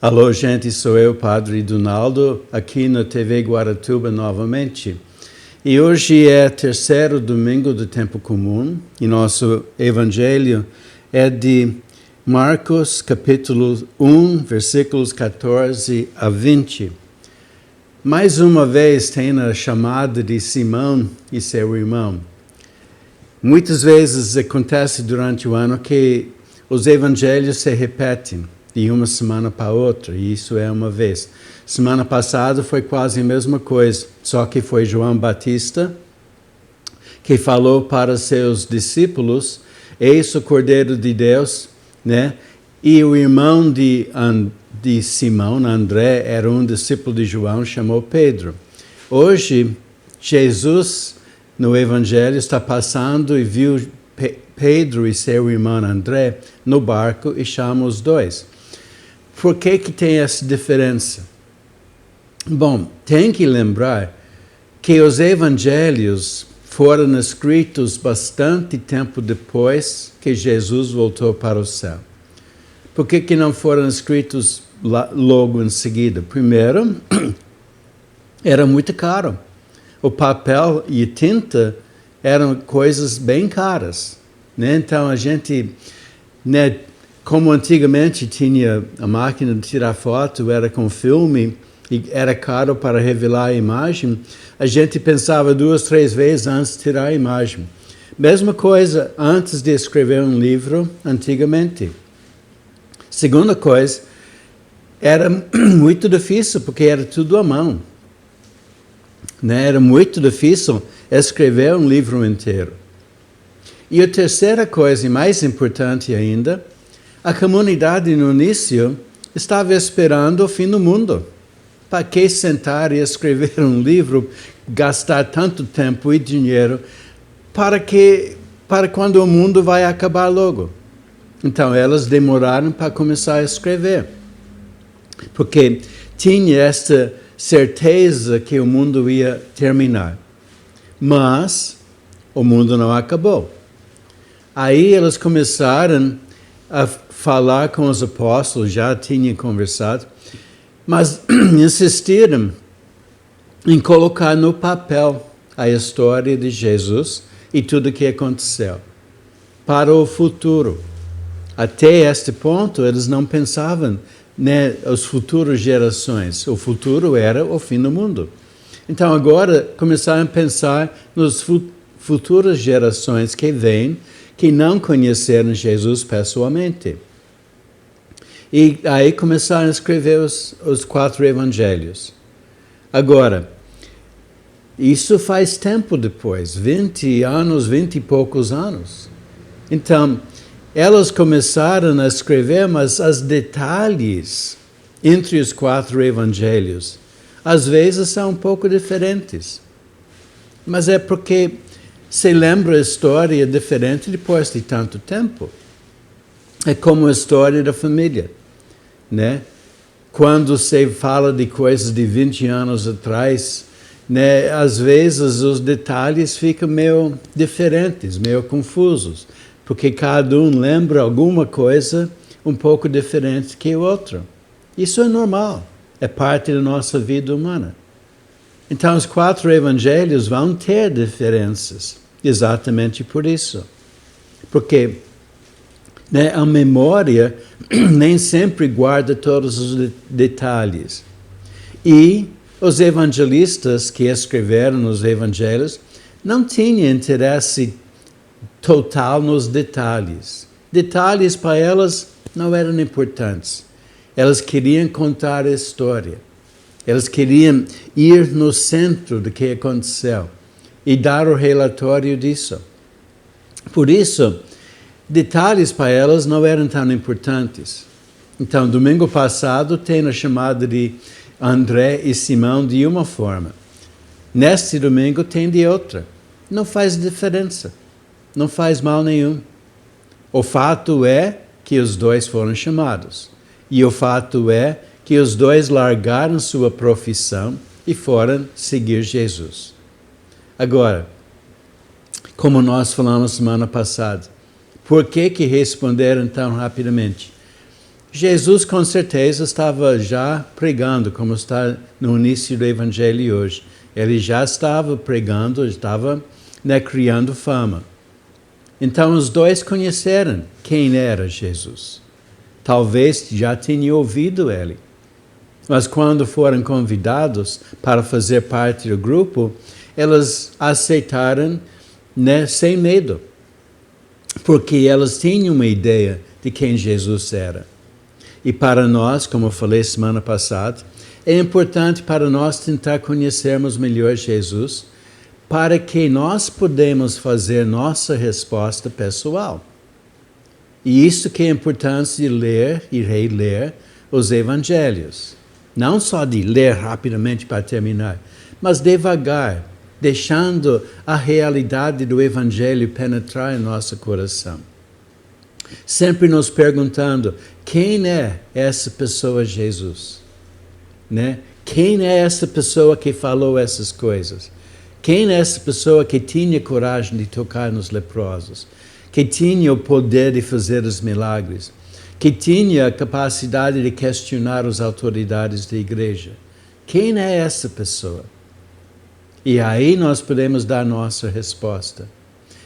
Alô, gente, sou eu, Padre Donaldo, aqui na TV Guaratuba novamente. E hoje é o terceiro domingo do Tempo Comum e nosso Evangelho é de Marcos, capítulo 1, versículos 14 a 20. Mais uma vez tem a chamada de Simão e seu irmão. Muitas vezes acontece durante o ano que os evangelhos se repetem de uma semana para outra, e isso é uma vez. Semana passada foi quase a mesma coisa, só que foi João Batista que falou para seus discípulos, eis o Cordeiro de Deus, né? E o irmão de Simão, André, era um discípulo de João, chamou Pedro. Hoje, Jesus, no Evangelho, está passando e viu Pedro e seu irmão André no barco e chama os dois. Por que tem essa diferença? Bom, tem que lembrar que os evangelhos foram escritos bastante tempo depois que Jesus voltou para o céu. Por que não foram escritos logo em seguida? Primeiro, era muito caro. O papel e a tinta eram coisas bem caras, né? Então a gente, né, como antigamente tinha a máquina de tirar foto, era com filme e era caro para revelar a imagem, a gente pensava 2, 3 vezes antes de tirar a imagem. Mesma coisa antes de escrever um livro, antigamente. Segunda coisa, era muito difícil porque era tudo à mão. Né? Era muito difícil escrever um livro inteiro. E a terceira coisa, e mais importante ainda, a comunidade no início estava esperando o fim do mundo. Para que sentar e escrever um livro, gastar tanto tempo e dinheiro para quando o mundo vai acabar logo? Então, elas demoraram para começar a escrever. Porque tinha esta certeza que o mundo ia terminar. Mas o mundo não acabou. Aí elas começaram a falar com os apóstolos, já tinham conversado, mas insistiram em colocar no papel a história de Jesus e tudo o que aconteceu para o futuro. Até este ponto, eles não pensavam, né, as futuras gerações. O futuro era o fim do mundo. Então, agora, começaram a pensar nas futuras gerações que vêm, que não conheceram Jesus pessoalmente. E aí começaram a escrever os 4 evangelhos. Agora, isso faz tempo depois, 20 anos, 20 e poucos anos. Então, elas começaram a escrever, mas os detalhes entre os 4 evangelhos, às vezes são um pouco diferentes. Mas é porque se lembra a história diferente depois de tanto tempo. É como a história da família, né? Quando se fala de coisas de 20 anos atrás, né, às vezes os detalhes ficam meio diferentes, meio confusos, porque cada um lembra alguma coisa um pouco diferente que o outro. Isso é normal, é parte da nossa vida humana. Então, os 4 evangelhos vão ter diferenças, exatamente por isso. Porque, né, a memória nem sempre guarda todos os detalhes. E os evangelistas que escreveram os evangelhos não tinham interesse total nos detalhes. Detalhes para elas não eram importantes. Elas queriam contar a história. Elas queriam ir no centro do que aconteceu e dar o relatório disso. Por isso, detalhes para elas não eram tão importantes. Então, domingo passado tem a chamada de André e Simão de uma forma. Neste domingo tem de outra. Não faz diferença. Não faz mal nenhum. O fato é que os dois foram chamados. E o fato é que os dois largaram sua profissão e foram seguir Jesus. Agora, como nós falamos semana passada, por que responderam tão rapidamente? Jesus com certeza estava já pregando, como está no início do Evangelho hoje. Ele já estava pregando, estava criando fama. Então os dois conheceram quem era Jesus. Talvez já tinham ouvido ele. Mas quando foram convidados para fazer parte do grupo, eles aceitaram sem medo. Porque eles tinham uma ideia de quem Jesus era. E para nós, como eu falei semana passada, é importante para nós tentar conhecermos melhor Jesus, para que nós podemos fazer nossa resposta pessoal. E isso que é importante de ler e reler os evangelhos. Não só de ler rapidamente para terminar, mas devagar, deixando a realidade do evangelho penetrar em nosso coração. Sempre nos perguntando, quem é essa pessoa Jesus? Quem é essa pessoa que falou essas coisas? Quem é essa pessoa que tinha coragem de tocar nos leprosos? Que tinha o poder de fazer os milagres? Que tinha a capacidade de questionar as autoridades da igreja? Quem é essa pessoa? E aí nós podemos dar nossa resposta.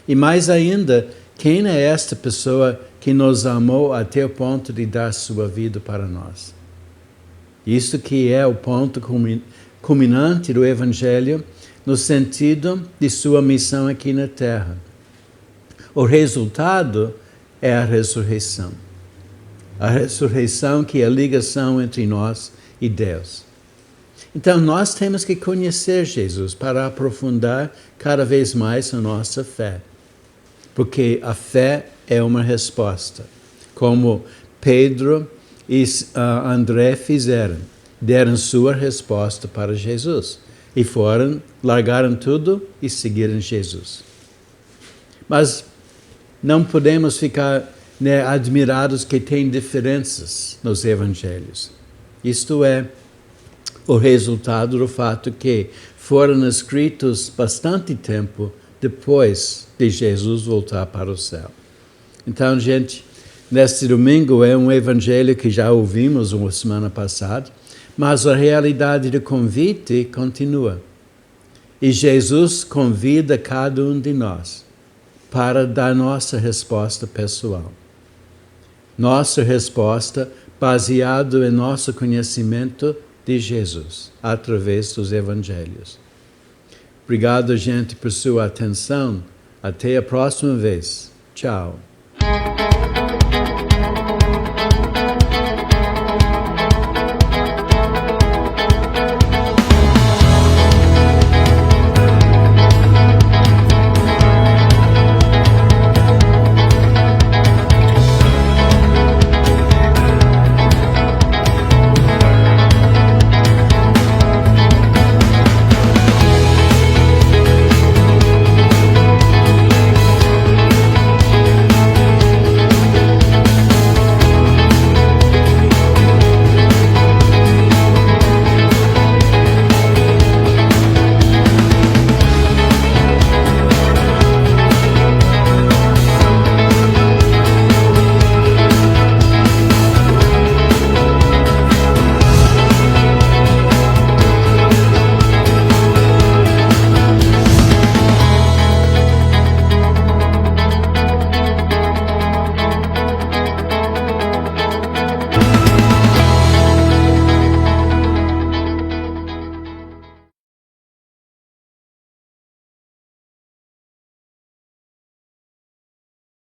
E mais ainda, quem é esta pessoa que nos amou até o ponto de dar sua vida para nós? Isso que é o ponto culminante do Evangelho, no sentido de sua missão aqui na Terra. O resultado é a ressurreição. A ressurreição que é a ligação entre nós e Deus. Então nós temos que conhecer Jesus para aprofundar cada vez mais a nossa fé. Porque a fé é uma resposta. Como Pedro e André fizeram. Deram sua resposta para Jesus. E largaram tudo e seguiram Jesus. Mas não podemos ficar admirados que tem diferenças nos evangelhos. Isto é o resultado do fato que foram escritos bastante tempo depois de Jesus voltar para o céu. Então, gente, neste domingo é um evangelho que já ouvimos uma semana passada, mas a realidade do convite continua. E Jesus convida cada um de nós para dar nossa resposta pessoal. Nossa resposta baseada em nosso conhecimento de Jesus, através dos evangelhos. Obrigado, gente, por sua atenção. Até a próxima vez. Tchau.